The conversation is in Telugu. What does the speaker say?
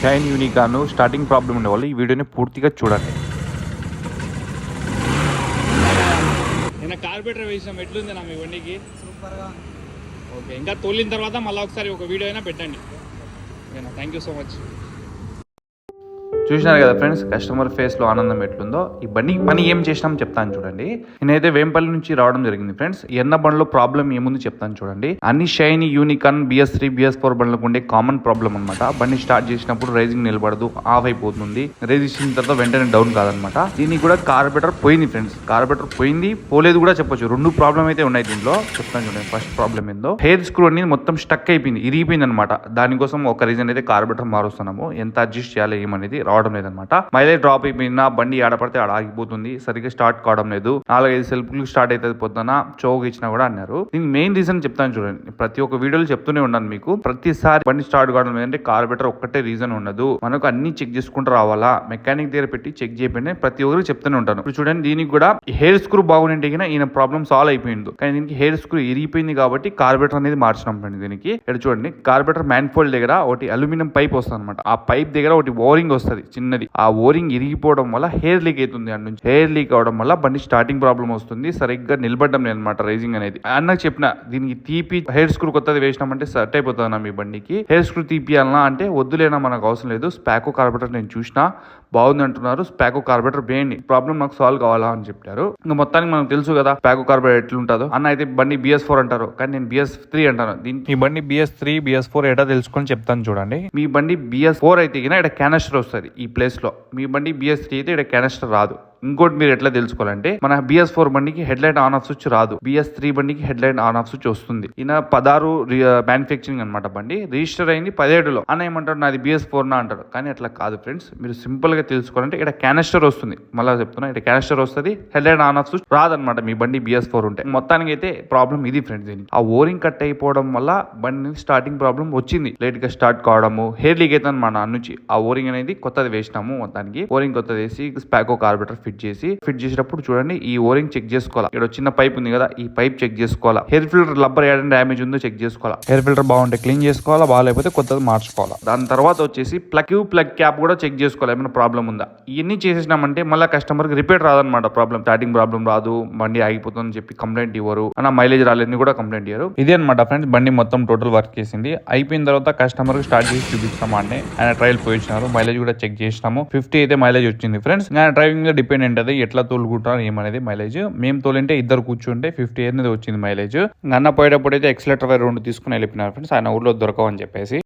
షైన్ యూనికాను స్టార్టింగ్ ప్రాబ్లం ఉండేవాళ్ళు ఈ వీడియోని పూర్తిగా చూడండి. నేను కార్బొరేటర్ వేసాం, ఎట్లుంది నా మీ బండికి? సూపర్గా. ఓకే, ఇంకా తోలిన తర్వాత మళ్ళీ ఒకసారి ఒక వీడియో అయినా పెట్టండి. ఓకేనా, థ్యాంక్ యూ సో మచ్. చూసినారు కదా ఫ్రెండ్స్, కస్టమర్ ఫేస్లో ఆనందం ఎట్లుందో. ఈ బండి పని ఏం చేసినాం చెప్తాను చూడండి. నేనైతే వేంపల్లి నుంచి రావడం జరిగింది ఫ్రెండ్స్. ఎన్న బండ్లో ప్రాబ్లం ఏముంది చెప్తాను చూడండి. అన్ని షైన్ యూనికాన్ BS3 BS4 బండ్లకు ఉండే కామన్ ప్రాబ్లం అనమాట. బండి స్టార్ట్ చేసినప్పుడు రైజింగ్ నిలబడదు, ఆఫ్ అయిపోతుంది. రైజ్ ఇచ్చిన తర్వాత వెంటనే డౌన్ కాదనమాట. దీనికి కూడా కార్బొరేటర్ పోయింది ఫ్రెండ్స్. కార్బొరేటర్ పోయింది, పోలేదు కూడా చెప్పొచ్చు. రెండు ప్రాబ్లం అయితే ఉన్నాయి దీంట్లో, చెప్తాను చూడండి. ఫస్ట్ ప్రాబ్లం ఏందో, హెయిర్ స్క్రూ అనేది మొత్తం స్టక్ అయిపోయింది, ఇరిగిపోయింది అనమాట. దానికోసం ఒక రీజన్ అయితే కార్బొరేటర్ మారుస్తున్నాము. ఎంత అడ్జస్ట్ చేయాలి ఏమనేది రావడం లేదనమాట. మైలేజ్ డ్రాప్ అయిపోయినా బండి ఆడపడితే ఆడ ఆగిపోతుంది, సరిగ్గా స్టార్ట్ కావడం లేదు. 4-5 సెల్ఫ్లు స్టార్ట్ అవుతుంది పొద్దున, చౌక్ ఇచ్చినా కూడా అన్నారు. దీనికి మెయిన్ రీజన్ చెప్తాను చూడండి. ప్రతి ఒక్క వీడియోలో చెప్తూనే ఉన్నాను మీకు. ప్రతిసారి బండి స్టార్ట్ కావడం లేదంటే కార్బొరేటర్ ఒక్కటే రీజన్ ఉండదు. మనకు అన్ని చెక్ చేసుకుంటూ రావాలా, మెకానిక్ దగ్గర పెట్టి చెక్ చేయకపోయినా ప్రతి ఒక్కరికి చెప్తూనే ఉంటాను. ఇప్పుడు చూడండి, దీనికి కూడా హెయిర్ స్క్రూ బాగుంటే ఈయన ప్రాబ్లం సాల్వ్ అయిపోయింది. కానీ దీనికి హెయిర్ స్క్రూ ఇరిగిపోయింది కాబట్టి కార్బొరేటర్ అనేది మార్చినాం దీనికి. ఇక్కడ చూడండి, కార్బొరేటర్ మ్యాన్ఫోల్డ్ దగ్గర ఒకటి అల్యూమినియం పైప్ వస్తుంది అనమాట. ఆ పైప్ దగ్గర ఒకటి ఓరింగ్ వస్తుంది చిన్నది. ఆ ఓరింగ్ ఇరిగిపోవడం వల్ల హెయిర్ లీక్ అవుతుంది. అటు నుంచి హెయిర్ లీక్ అవడం వల్ల బండి స్టార్టింగ్ ప్రాబ్లం వస్తుంది, సరిగ్గా నిలబడడం లేదనమాట రైజింగ్ అనేది. అన్నకు చెప్పిన దీనికి తీపి హెయిర్ స్క్రూ కొత్తది వేసినామంటే సెట్ అయిపోతుంది మీ బండికి. హెయిర్ స్క్రూ తీపియాలన్నా అంటే వద్దులేనా, మనకు అవసరం లేదు. స్పాకో కార్బొరేటర్ నేను చూసినా బాగుంది అంటున్నారు, స్పాకో కార్బొరేటర్ వేయండి, ప్రాబ్లం నాకు సాల్వ్ కావాలా అని చెప్పారు. ఇంకా మొత్తానికి మనకు తెలుసు కదా స్పాకో కార్బొరేటర్ ఎట్లుంటుందో. అన్న అయితే బండి BS4 అంటారు, కానీ నేను BS3 అంటాను. ఈ బండి BS3 BS4 ఎటా తెలుసుకొని చెప్తాను చూడండి. మీ బండి BS4 అయితే ఇక్కడ క్యానస్టర్ వస్తుంది ఈ ప్లేస్ లో. మీ బండి BS3 అయితే ఇక్కడ క్యానస్టర్ రాదు. ఇంకోటి మీరు ఎట్లా తెలుసుకోవాలంటే, మన BS4 బండికి head light on off switch రాదు, BS3 బండికి head light on off switch వస్తుంది. ఈయన 16 మ్యానుఫ్యాక్చరింగ్ అనమాట. బండి రిజిస్టర్ అయింది 17లో. అన్న ఏమంటాడు, నాది BS4 నా అంటాడు. కానీ అట్లా కాదు ఫ్రెండ్స్. మీరు సింపుల్ గా తెలుసుకోవాలంటే ఇక్కడ క్యానస్టర్ వస్తుంది. మళ్ళీ చెప్తున్నా, ఇక్కడ క్యానస్టర్ వస్తుంది, head light on off switch రాదనమాట మీ బండి BS4 ఉంటే. మొత్తానికి అయితే ప్రాబ్లం ఇది ఫ్రెండ్స్. దీనికి ఆ ఓరింగ్ కట్ అయిపోవడం వల్ల బండి స్టార్టింగ్ ప్రాబ్లం వచ్చింది, లేట్ గా స్టార్ట్ కావడము, హెయిర్ లీక్ అయితే అనమాట. నుంచి ఆ ఓరింగ్ అనేది కొత్తది వేసినాము. మొత్తానికి ఓరింగ్ కొత్తది వేసి స్పాకో కార్బొరేటర్ ఫిట్ చేసేటప్పుడు చూడండి, ఈ ఓరింగ్ చెక్ చేసుకోవాలా. ఇక్కడ చిన్న పైప్ ఉంది కదా, ఈ పైప్ చెక్ చేసుకోవాలా. హెయిర్ ఫిల్టర్ రబ్బర్ ఏదైనా డ్యామేజ్ ఉందో చెక్ చేసుకోవాలా. హెయిర్ ఫిల్టర్ బాగుంటే క్లీన్ చేసుకోవాలా, బాగాలేకపోతే కొత్తది మార్చుకోవాలా. దాని తర్వాత వచ్చేసి ప్లగ్ క్యాప్ కూడా చెక్ చేసుకోవాలి, ఏమైనా ప్రాబ్లం ఉందా. ఇవన్నీ చేసేసినామంటే మళ్ళీ కస్టమర్ కి రిపేర్ రాదనమాట. ప్రాబ్లం స్టార్టింగ్ ప్రాబ్లం రాదు, బండి ఆగిపోతుందని చెప్పి కంప్లైంట్ ఇవ్వరు, అన్న మైలేజ్ రాలేదని కూడా కంప్లైంట్ ఇవ్వరు. ఇదే అనమాట ఫ్రెండ్స్, బండి మొత్తం టోటల్ వర్క్ చేసింది. అయిపోయిన తర్వాత కస్టమర్ కి స్టార్ట్ చేసి చూపిస్తాము అంటే ఆయన ట్రయల్ పోయించినారు. మైలేజ్ కూడా చెక్ చేసినాము, 50 అయితే మైలేజ్ వచ్చింది ఫ్రెండ్స్. డ్రైవింగ్ లో డిపెండెంట్ అది ఎట్లా తోలుకుంటారు ఏమనేది మైలేజ్. మేము తోలింటే ఇద్దరు కూర్చుంటే 50 అనేది వచ్చింది మైలేజ్. అన్న పోయేటప్పుడు అయితే ఎక్సలేటర్ 2 తీసుకుని వెళ్ళిపోయినారు ఫ్రెండ్స్, ఆయన ఊర్లో దొరకవని చెప్పేసి.